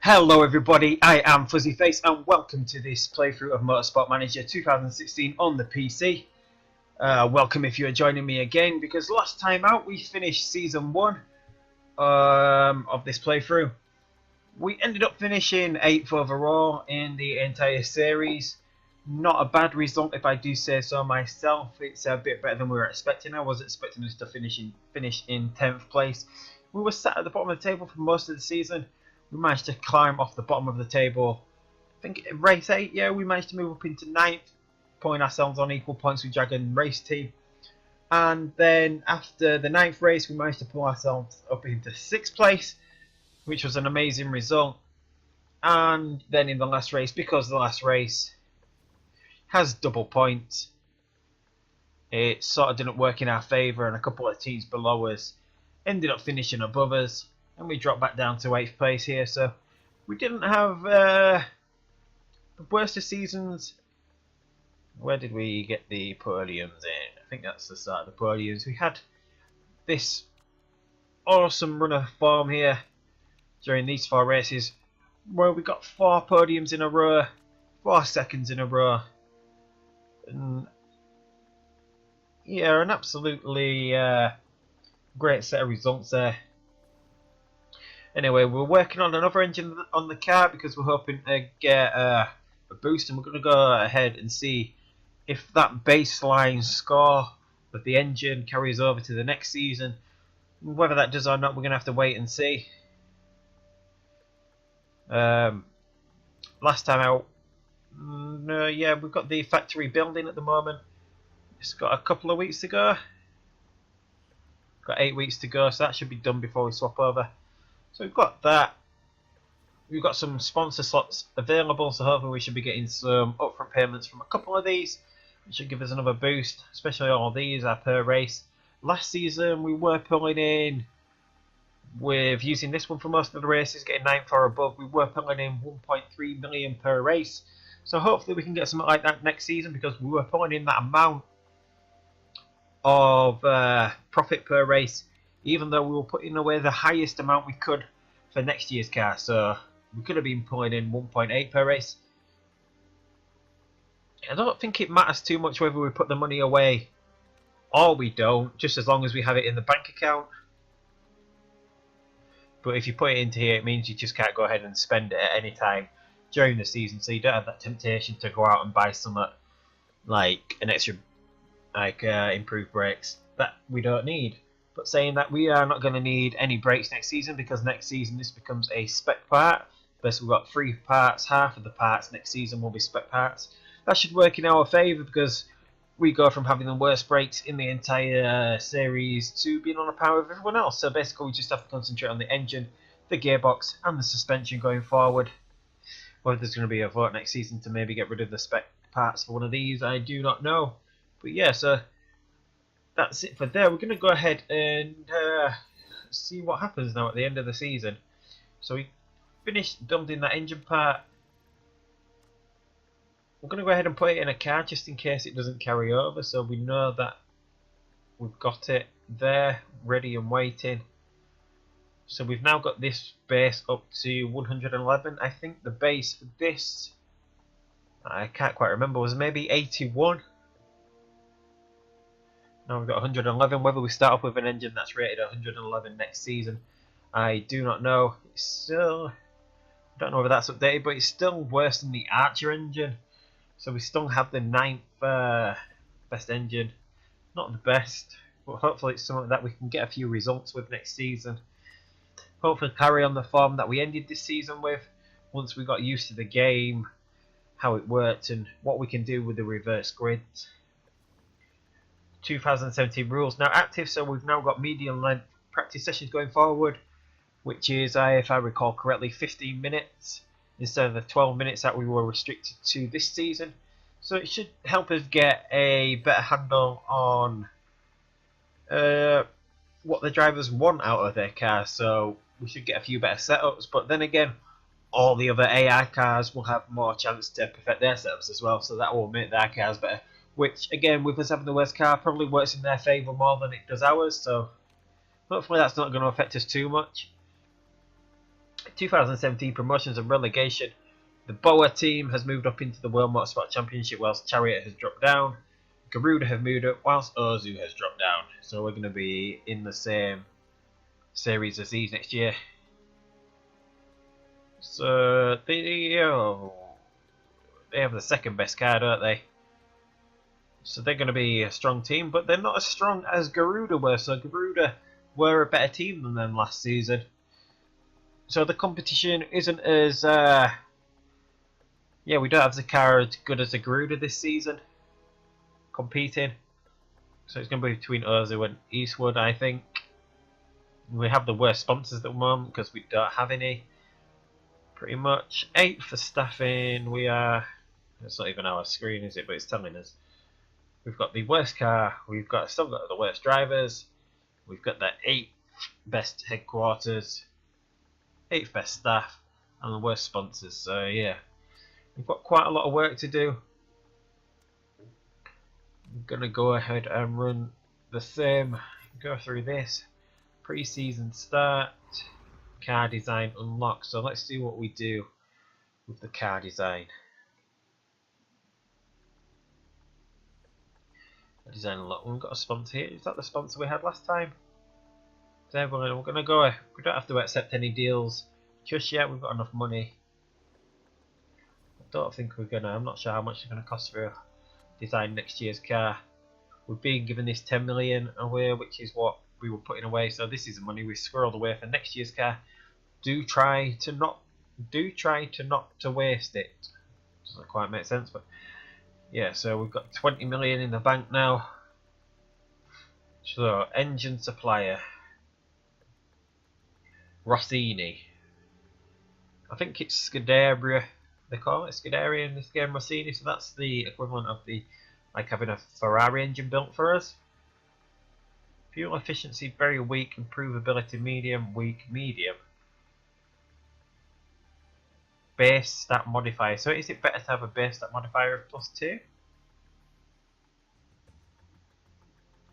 Hello everybody, I am Fuzzyface and welcome to this playthrough of Motorsport Manager 2016 on the PC. Welcome if you're joining me again, because last time out we finished Season 1 of this playthrough. We ended up finishing 8th overall in the entire series. Not a bad result if I do say so myself. It's a bit better than we were expecting. I was expecting us to finish in 10th place. We were sat at the bottom of the table for most of the season. We managed to climb off the bottom of the table. I think in race 8, yeah, we managed to move up into 9th, putting ourselves on equal points with Dragon Race Team. And then after the 9th race, we managed to pull ourselves up into 6th place, which was an amazing result. And then in the last race, because the last race has double points, it sort of didn't work in our favour, and a couple of teams below us ended up finishing above us. And we dropped back down to 8th place here, so we didn't have the worst of seasons. Where did we get the podiums in? I think that's the start of the podiums. We had this awesome run of form here during these 4 races, where we got 4 podiums in a row, 4 seconds in a row. And yeah, an absolutely great set of results there. Anyway, we're working on another engine on the car because we're hoping to get a boost, and we're going to go ahead and see if that baseline score of the engine carries over to the next season. Whether that does or not, we're going to have to wait and see. Last time out, yeah, we've got the factory building at the moment. It's got a couple of weeks to go. Got 8 weeks to go, so that should be done before we swap over. So we've got that. We've got some sponsor slots available, so hopefully we should be getting some upfront payments from a couple of these, which should give us another boost, especially all of these are per race. Last season we were pulling in with using this one for most of the races, getting 9th or above. We were pulling in 1.3 million per race, so hopefully we can get something like that next season, because we were pulling in that amount of profit per race, even though we were putting away the highest amount we could for next year's car. So we could have been pulling in 1.8 per race. I don't think it matters too much whether we put the money away or we don't, just as long as we have it in the bank account. But if you put it into here, it means you just can't go ahead and spend it at any time during the season, so you don't have that temptation to go out and buy something like an extra, like improved brakes that we don't need. But saying that, we are not going to need any brakes next season, because next season this becomes a spec part. Basically, we've got 3 parts, half of the parts next season will be spec parts. That should work in our favour, because we go from having the worst brakes in the entire series to being on a par with everyone else. So basically we just have to concentrate on the engine, the gearbox and the suspension going forward. Whether there's going to be a vote next season to maybe get rid of the spec parts for one of these, I do not know. But yeah, so that's it for there. We're going to go ahead and see what happens now at the end of the season. So we finished building that engine part. We're going to go ahead and put it in a car just in case it doesn't carry over, so we know that we've got it there ready and waiting. So we've now got this base up to 111. I think the base for this, I can't quite remember, was maybe 81. Now we've got 111. Whether we start off with an engine that's rated 111 next season, I do not know. It's still, I don't know whether that's updated, but it's still worse than the Archer engine. So we still have the 9th best engine. Not the best, but hopefully it's something that we can get a few results with next season. Hopefully carry on the form that we ended this season with, once we got used to the game, how it worked and what we can do with the reverse grids. 2017 rules now active, so we've now got medium length practice sessions going forward, which is, if I recall correctly, 15 minutes instead of the 12 minutes that we were restricted to this season. So it should help us get a better handle on what the drivers want out of their cars. So we should get a few better setups, but then again, all the other AI cars will have more chance to perfect their setups as well, so that will make their cars better, which again, with us having the worst car, probably works in their favour more than it does ours. So hopefully that's not going to affect us too much. 2017 promotions and relegation. The Boa team has moved up into the World Motorsport Championship, whilst Chariot has dropped down. Garuda have moved up, whilst Ozu has dropped down. So we're going to be in the same series as these next year. So they have the second best car, don't they? So they're going to be a strong team, but they're not as strong as Garuda were. So Garuda were a better team than them last season. So the competition isn't as we don't have the car as good as the Garuda this season competing. So it's going to be between Ozu and Eastwood, I think. We have the worst sponsors at the moment because we don't have any. Pretty much 8th for staffing. We are. It's not even our screen, is it? But it's telling us. We've got the worst car. We've still got the worst drivers. We've got the 8th best headquarters, 8th best staff, and the worst sponsors. So yeah, we've got quite a lot of work to do. I'm gonna go ahead and run the same. Go through this pre-season start, car design unlock. So let's see what we do with the car design. Design unlock. We've got a sponsor here. Is that the sponsor we had last time? So we're gonna go. We don't have to accept any deals just yet. We've got enough money. I don't think we're gonna. I'm not sure how much it's gonna cost for design next year's car. We're being given this 10 million away, which is what we were putting away. So this is the money we squirreled away for next year's car. Do try to not to waste it. Doesn't quite make sense, but yeah. So we've got 20 million in the bank now. So engine supplier. Rossini. I think it's Scuderia. They call it Scuderia in this game, Rossini. So that's the equivalent of like having a Ferrari engine built for us. Fuel efficiency very weak. Improvability medium, weak, medium. Base stat modifier. So is it better to have a base stat modifier of +2?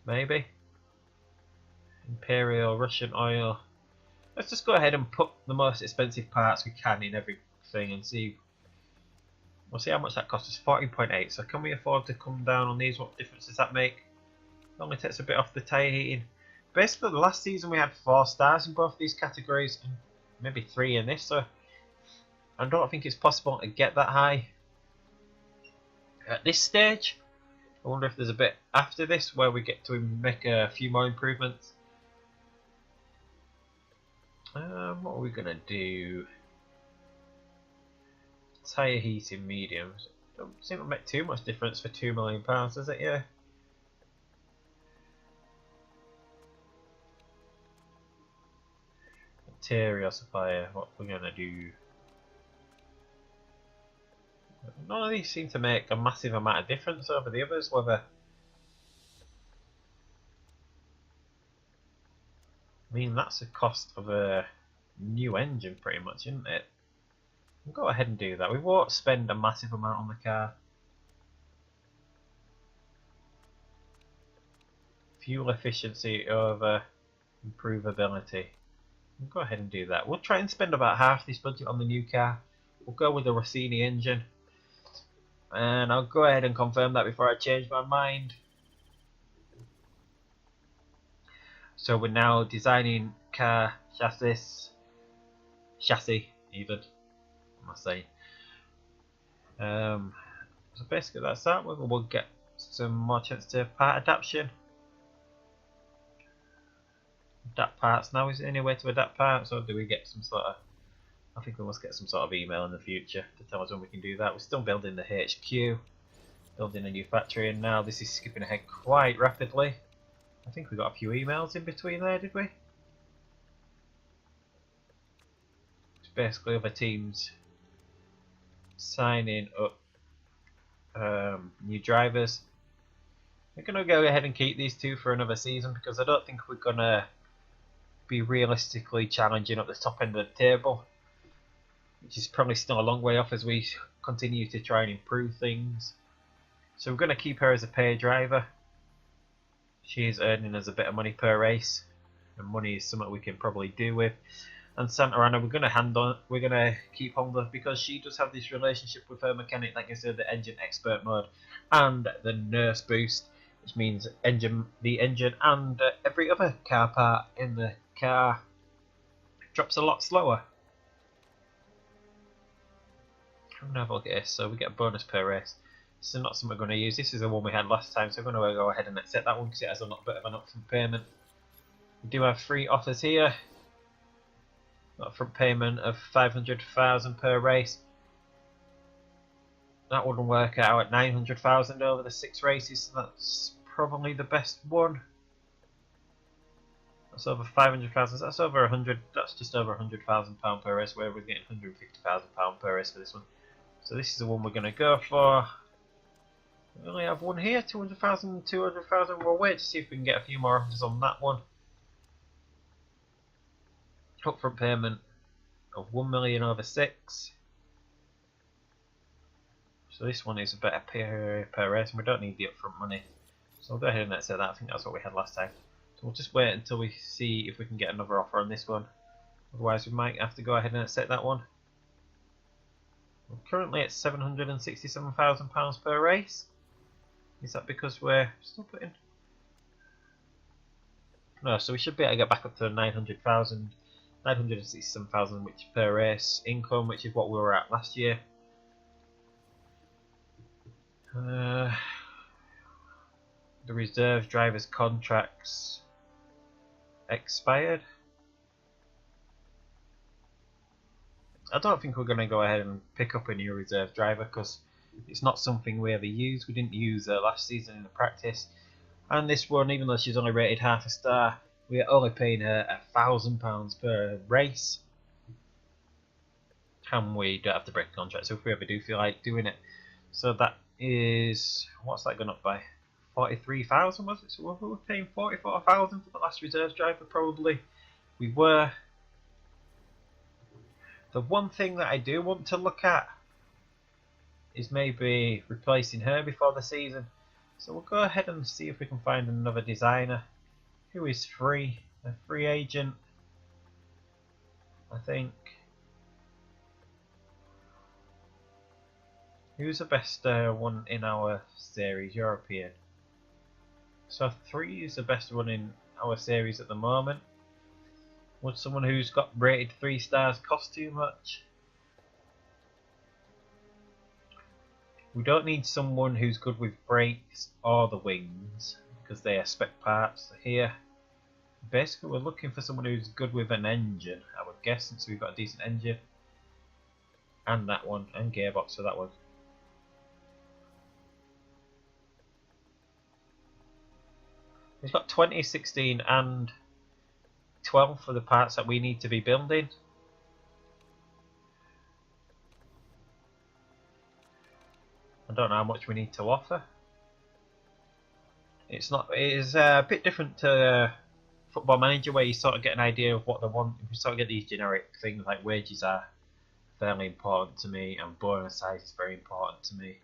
Maybe. Imperial Russian oil. Let's just go ahead and put the most expensive parts we can in everything and see. We'll see how much that costs us. 14.8. So can we afford to come down on these? What difference does that make? It only takes a bit off the tyre heating. Basically, the last season we had 4 stars in both these categories and maybe 3 in this. So I don't think it's possible to get that high at this stage. I wonder if there's a bit after this where we get to make a few more improvements. What are we gonna do? Tyre heating mediums. Don't seem to make too much difference for £2 million, does it? Yeah. Material supplier. What we're gonna do? None of these seem to make a massive amount of difference over the others. Whether I mean, that's the cost of a new engine pretty much, isn't it? We'll go ahead and do that. We won't spend a massive amount on the car. Fuel efficiency over improvability. We'll go ahead and do that. We'll try and spend about half this budget on the new car. We'll go with the Rossini engine. And I'll go ahead and confirm that before I change my mind. So we're now designing car chassis even, I must say. So basically that's that. We'll get some more chance to part adaptation. Adapt parts now. Is there any way to adapt parts, or do we get some sort of? I think we must get some sort of email in the future to tell us when we can do that. We're still building the HQ, building a new factory, and now this is skipping ahead quite rapidly. I think we got a few emails in between there, did we? It's basically other teams signing up new drivers. We're going to go ahead and keep these 2 for another season because I don't think we're going to be realistically challenging at the top end of the table, which is probably still a long way off as we continue to try and improve things. So we're going to keep her as a paid driver. She is earning us a bit of money per race, and money is something we can probably do with. And Santa Ana, we're gonna keep hold of because she does have this relationship with her mechanic, like I said, the engine expert mode and the nurse boost, which means the engine and every other car part in the car drops a lot slower. I'm gonna have a look at this. So we get a bonus per race. This is not something we're going to use. This is the one we had last time, so I'm going to go ahead and accept that one because it has a little bit of an upfront payment. We do have 3 offers here. Upfront payment of 500,000 per race. That wouldn't work out at 900,000 over the 6 races, so that's probably the best one. That's over 500,000. That's over 100. That's just over 100,000 pound per race. Where we're getting 150,000 pound per race for this one. So this is the one we're going to go for. We only have one here. 200,000, 200,000. We'll wait to see if we can get a few more offers on that one. Upfront payment of 1 million over 6. So this one is a better per race, and we don't need the upfront money. So we'll go ahead and accept that. I think that's what we had last time. So we'll just wait until we see if we can get another offer on this one. Otherwise we might have to go ahead and accept that one. We're currently at £767,000 per race. Is that because we're still putting... No, so we should be able to get back up to 900,000, 967,000 which per race income, which is what we were at last year. The reserve drivers' contracts expired. I don't think we're going to go ahead and pick up a new reserve driver because it's not something we ever use. We didn't use her last season in the practice. And this one, even though she's only rated half a star, we're only paying her £1,000 per race. And we don't have to break a contract, so if we ever do feel like doing it. So that is, what's that gone up by? 43,000 was it? So we were paying 44,000 for the last reserve driver, probably. We were. The one thing that I do want to look at is maybe replacing her before the season. So we'll go ahead and see if we can find another designer who is free, a free agent, I think. Who's the best one in our series? European. So 3 is the best one in our series at the moment. Would someone who's got rated 3 stars cost too much? We don't need someone who's good with brakes or the wings because they are spec parts here. Basically we're looking for someone who's good with an engine, I would guess, since we've got a decent engine. And that one, and gearbox for that one. We've got 20, 16 and 12 for the parts that we need to be building. I don't know how much we need to offer. It is a bit different to Football Manager where you sort of get an idea of what they want. You sort of get these generic things like wages are fairly important to me and bonus size is very important to me.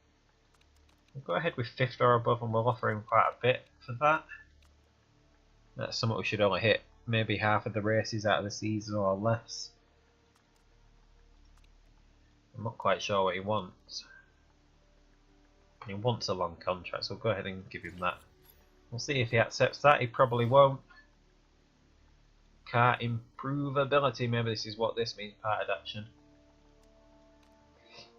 We'll go ahead with 5th or above and we'll offer him quite a bit for that. That's something we should only hit maybe half of the races out of the season or less. I'm not quite sure what he wants. He wants a long contract, so we'll go ahead and give him that. We'll see if he accepts that. He probably won't. Car improvability, maybe this is what this means, part adaptation.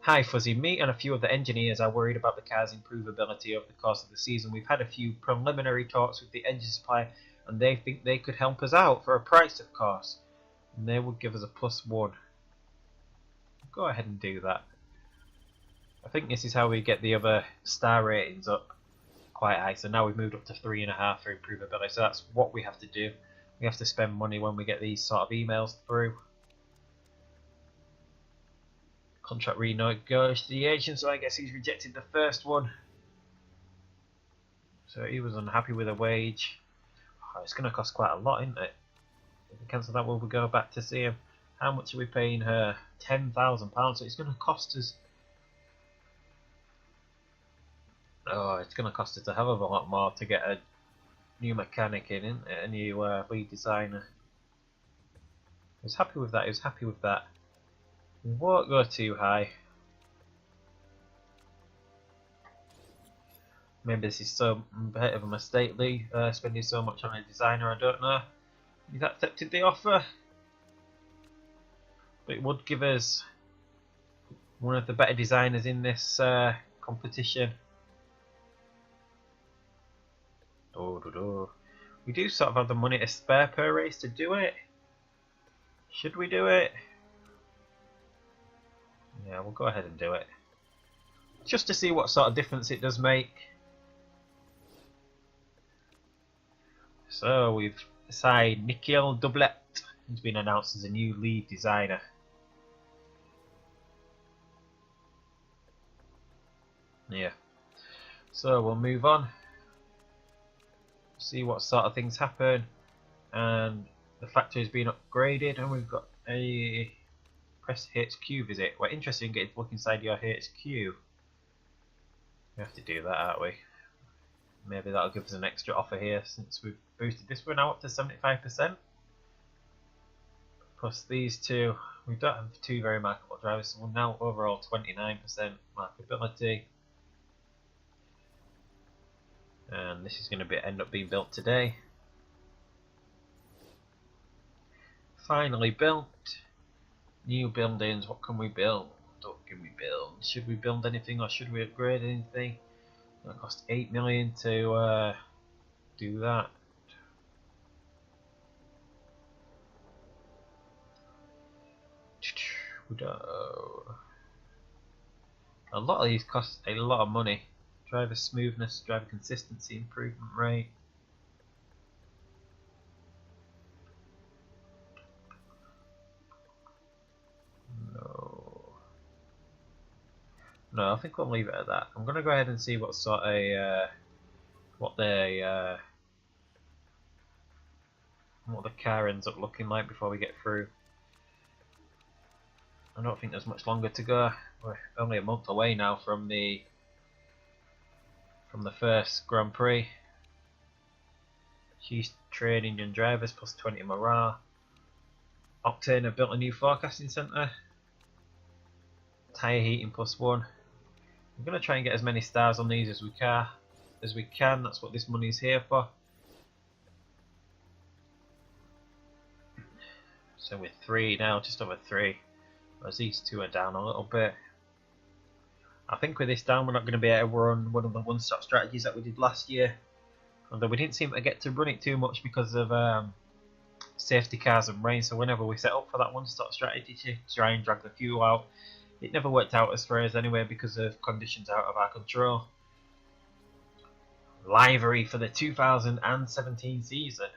Hi Fuzzy, me and a few of the engineers are worried about the car's improvability over the course of the season. We've had a few preliminary talks with the engine supplier and they think they could help us out for a price, of course. And they would give us a +1. Go ahead and do that. I think this is how we get the other star ratings up quite high. So now we've moved up to 3.5 for improvability. So that's what we have to do. We have to spend money when we get these sort of emails through. Contract renegotiation, so I guess he's rejected the first one. So he was unhappy with a wage. Oh, it's going to cost quite a lot, isn't it? If we cancel that, will we go back to see him? How much are we paying her? £10,000. So it's going to cost us... Oh, it's going to cost us a hell of a lot more to get a new mechanic in, isn't it? A new lead designer. was happy with that. He was happy with that. We won't go too high. Maybe this is so bit of a mistake, Lee, spending so much on a designer. I don't know. He's accepted the offer, but it would give us one of the better designers in this competition. We do sort of have the money to spare per race to do it. Should we do it? Yeah, we'll go ahead and do it. Just to see what sort of difference it does make. So we've decided Nikhil Doublet has been announced as a new lead designer. Yeah. So we'll move on. See what sort of things happen. And the factory's been upgraded and we've got a press HQ visit. We're interested in getting to look inside your HQ. We have to do that, aren't we? Maybe that'll give us an extra offer here since we've boosted this one now up to 75%. Plus these two, we don't have two very marketable drivers, so we're now overall 29% marketability. And this is going to end up being built today. Finally built. New buildings, what can we build? What can we build? Should we build anything or should we upgrade anything? It'll cost 8 million to do that. A lot of these cost a lot of money. Driver smoothness, driver consistency, improvement rate. No, I think we'll leave it at that. I'm going to go ahead and see what sort of what the car ends up looking like before we get through. I don't think there's much longer to go. We're only a month away now from the first Grand Prix. She's training young drivers plus 20 morale. Octane have built a new forecasting centre. Tyre heating plus 1. We're going to try and get as many stars on these as we can. That's what this money is here for. So we're 3 now, just over 3. Whereas these two are down a little bit. I think with this down, we're not going to be able to run one of the one-stop strategies that we did last year. Although we didn't seem to get to run it too much because of safety cars and rain. So whenever we set up for that one-stop strategy to try and drag the fuel out, it never worked out as for us anyway because of conditions out of our control. Livery for the 2017 season.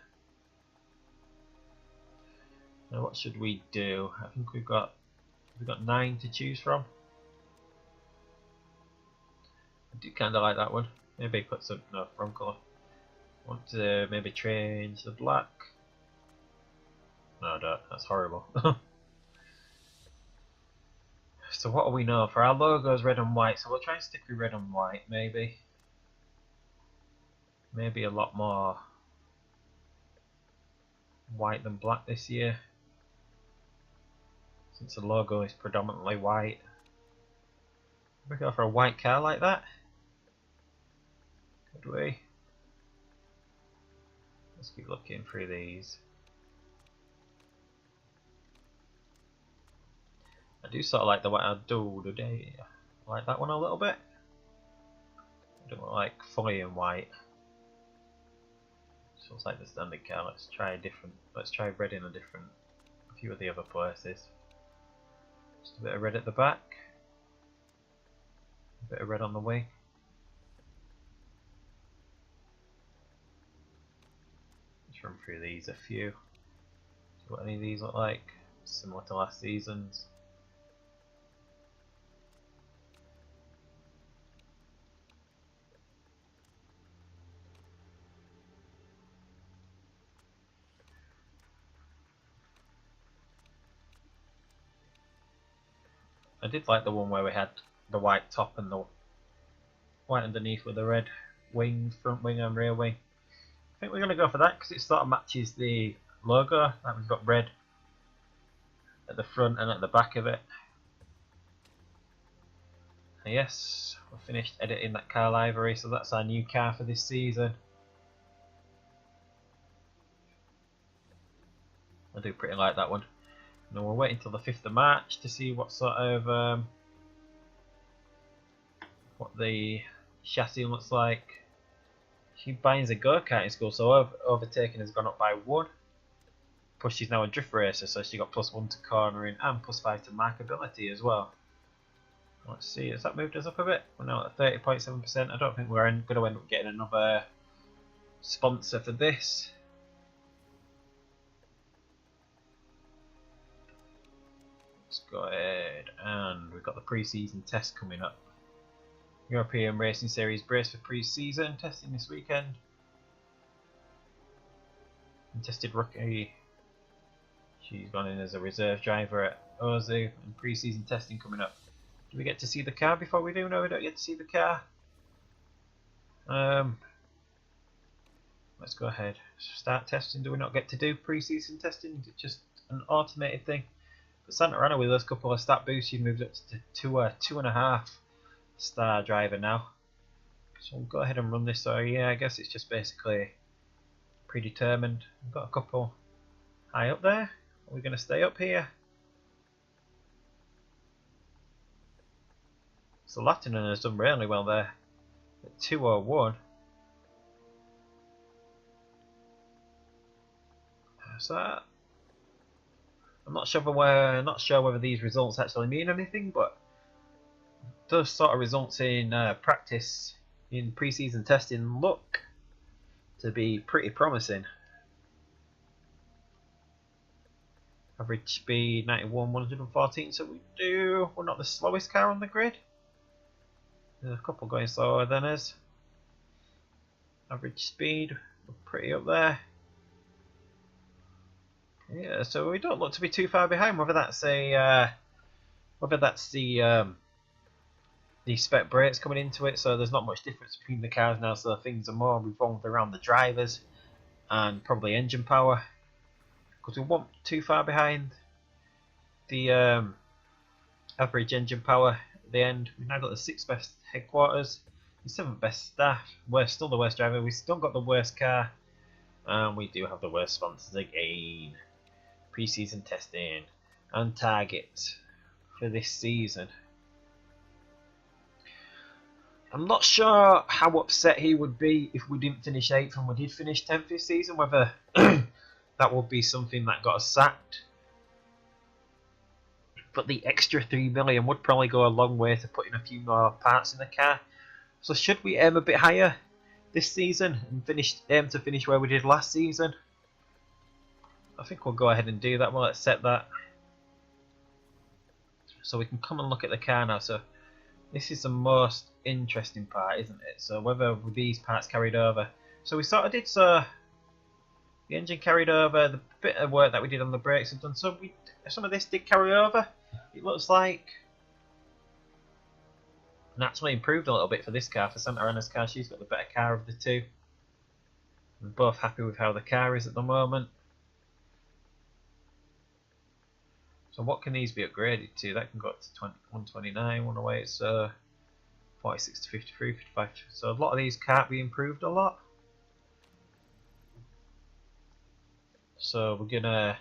Now what should we do? I think we've got 9 to choose from. I do kind of like that one. Maybe put some front colour. Want to maybe change the black? No, I don't. That's horrible. So what do we know? For our logo is red and white, so we'll try and stick with red and white, maybe. Maybe a lot more white than black this year, since the logo is predominantly white. We go for a white car like that? Could we? Let's keep looking through these. I do sort of like the white. I like that one a little bit. I don't like fully in white. So it's like the standard car. Let's try red in a few of the other places. Just a bit of red at the back. A bit of red on the wing. Let's run through these a few. See what any of these look like. Similar to last season's. I did like the one where we had the white top and the white underneath with the red wing, front wing and rear wing. I think we're going to go for that because it sort of matches the logo. Like we've got red the front and at the back of it. And yes, we finished editing that car livery, so that's our new car for this season. I do pretty like that one. And we'll wait until the 5th of March to see what sort of what the chassis looks like. She binds a go-karting school, so overtaking has gone up by 1. Plus she's now a drift racer, so she got +1 to cornering and +5 to markability as well. Let's see, has that moved us up a bit? We're now at 30.7%. I don't think we're going to end up getting another sponsor for this. Let's go ahead, and we've got the pre-season test coming up. European Racing Series brace for pre-season testing this weekend. And tested rookie. She's gone in as a reserve driver at Ozu, and pre-season testing coming up. Do we get to see the car before we do? No, we don't get to see the car. Let's go ahead. Start testing. Do we not get to do pre-season testing? Is it just an automated thing? But Santa Ana, with those couple of stat boosts, she moved up to 2.5 star driver now. So we'll go ahead and run this. So yeah, I guess it's just basically predetermined. We've got a couple high up there. Are we going to stay up here? So Latinen has done really well there at 201. So I'm not sure whether these results actually mean anything, but those sort of results in practice in pre-season testing look to be pretty promising. Average speed 91, 114. So we're not the slowest car on the grid. There's a couple going slower than us. Average speed, we're pretty up there. Yeah, so we don't look to be too far behind. Whether that's the spec brakes coming into it, so there's not much difference between the cars now. So things are more revolved around the drivers and probably engine power, because we weren't too far behind the average engine power at the end. We've now got the 6th best headquarters, the 7th best staff. We're still the worst driver. We've still got the worst car, and we do have the worst sponsors again. Pre-season testing and targets for this season. I'm not sure how upset he would be if we didn't finish 8th and we did finish 10th this season, whether that would be something that got us sacked. But the extra 3 million would probably go a long way to putting a few more parts in the car. So should we aim a bit higher this season and aim to finish where we did last season? I think we'll go ahead and do that. We'll accept that. So we can come and look at the car now. So this is the most interesting part, isn't it? So whether these parts carried over. So we sort of did, so the engine carried over, the bit of work that we did on the brakes have done. So some of this did carry over. It looks like and actually improved a little bit for this car, for Santa Ana's car. She's got the better car of the two. We're both happy with how the car is at the moment. So what can these be upgraded to? That can go up to 129, 108, so 46 to 53, 55. So a lot of these can't be improved a lot. So we're gonna,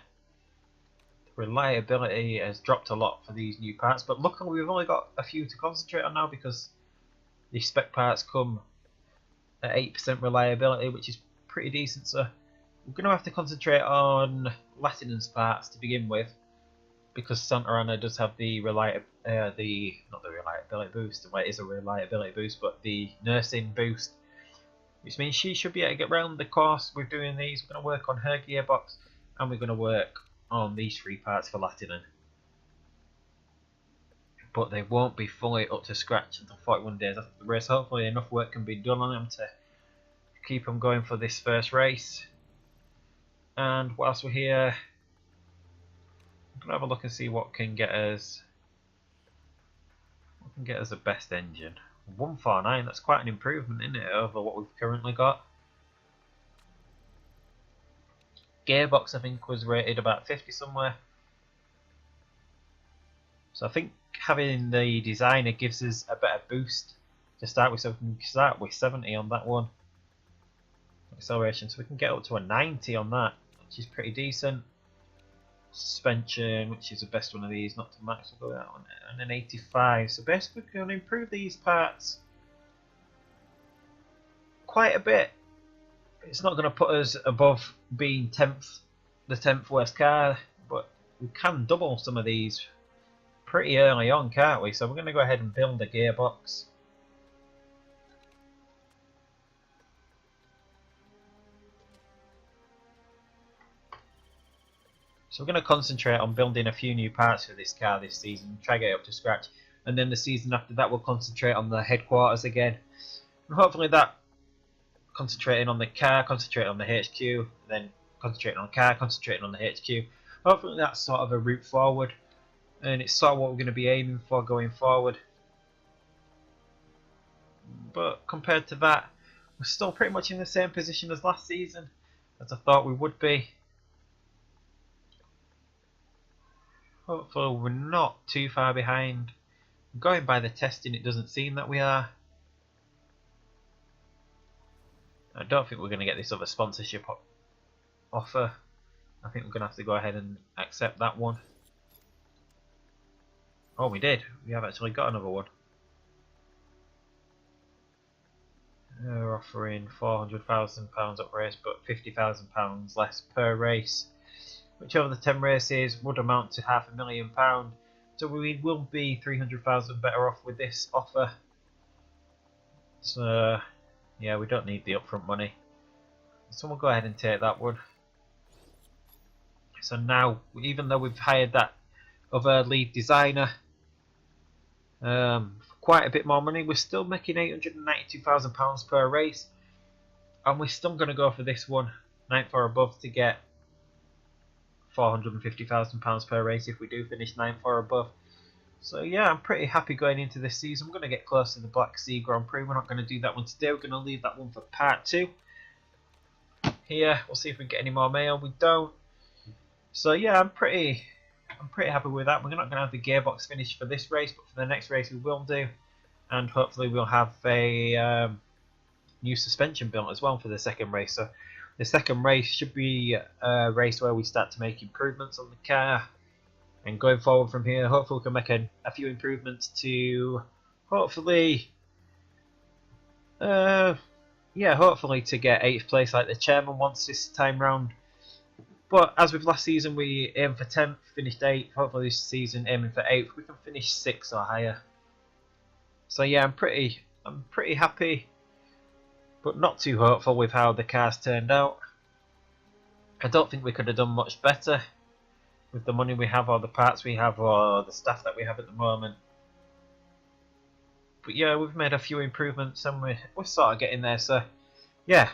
reliability has dropped a lot for these new parts, but luckily we've only got a few to concentrate on now, because the spec parts come at 8% reliability, which is pretty decent. So we're gonna have to concentrate on Latinen's parts to begin with, because Santa Ana does have the not the reliability boost. Well, it is a reliability boost, but the nursing boost, which means she should be able to get around the course with doing these. We're going to work on her gearbox, and we're going to work on these 3 parts for Latinen. But they won't be fully up to scratch until 41 days after the race. Hopefully enough work can be done on them to keep them going for this first race. And whilst we're here, I'm going to have a look and see what can get us the best engine. 149, that's quite an improvement, isn't it, over what we've currently got. Gearbox I think was rated about 50 somewhere. So I think having the designer gives us a better boost to start with, so we can start with 70 on that one. Acceleration, so we can get up to a 90 on that, which is pretty decent. Suspension, which is the best one of these, not to max, we'll go that one, and an 85. So basically we can improve these parts quite a bit. It's not going to put us above being the 10th worst car, but we can double some of these pretty early on, can't we? So we're going to go ahead and build a gearbox. So we're going to concentrate on building a few new parts for this car this season, try to get it up to scratch, and then the season after that we'll concentrate on the headquarters again. And hopefully that, concentrating on the car, concentrating on the HQ, then concentrating on the car, concentrating on the HQ. Hopefully that's sort of a route forward, and it's sort of what we're going to be aiming for going forward. But compared to that, we're still pretty much in the same position as last season, as I thought we would be. Hopefully we're not too far behind. Going by the testing, it doesn't seem that we are. I don't think we're going to get this other sponsorship offer. I think we're going to have to go ahead and accept that one. Oh, we did. We have actually got another one. They're offering £400,000 up race, but £50,000 less per race, which over the 10 races would amount to £500,000. So we will be 300,000 better off with this offer. So yeah, we don't need the upfront money, so we'll go ahead and take that one. So now, even though we've hired that other lead designer for quite a bit more money, we're still making £892,000 per race, and we're still going to go for this one, 9th or above, to get £450,000 per race if we do finish 9th or above. So yeah, I'm pretty happy going into this season. I'm going to get close to the Black Sea Grand Prix. We're not going to do that one today. We're going to leave that one for part 2. Here, we'll see if we get any more mail. We don't. So yeah, I'm pretty happy with that. We're not going to have the gearbox finished for this race, but for the next race we will do, and hopefully we'll have a new suspension built as well for the second race. So the second race should be a race where we start to make improvements on the car. And going forward from here, hopefully we can make a few improvements to hopefully to get 8th place like the chairman wants this time round. But as with last season, we aimed for 10th, finished 8th. Hopefully this season, aiming for 8th, we can finish 6th or higher. So yeah, I'm pretty happy, but not too hopeful with how the car's turned out. I don't think we could have done much better with the money we have, or the parts we have, or the staff that we have at the moment. But yeah, we've made a few improvements and we're sort of getting there. So yeah,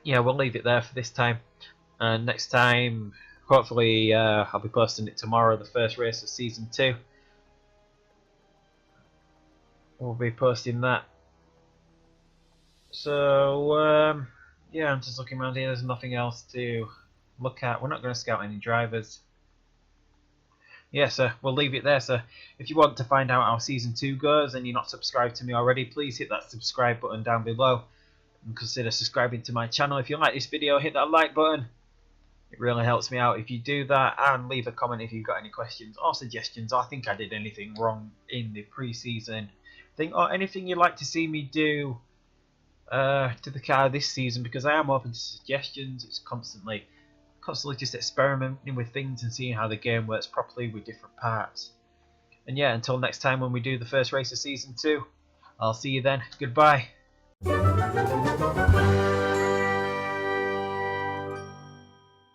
yeah, we'll leave it there for this time. And next time, hopefully, I'll be posting it tomorrow, the first race of season 2. We'll be posting that. So yeah, I'm just looking around here. There's nothing else to look at. We're not going to scout any drivers. Yeah, so we'll leave it there. So if you want to find out how season 2 goes and you're not subscribed to me already, please hit that subscribe button down below and consider subscribing to my channel. If you like this video, hit that like button. It really helps me out if you do that, and leave a comment if you've got any questions or suggestions, or think I did anything wrong in the pre-season thing, or anything you'd like to see me do to the car this season, because I am open to suggestions. It's constantly just experimenting with things and seeing how the game works properly with different parts. And yeah, until next time when we do the first race of season 2, I'll see you then. Goodbye.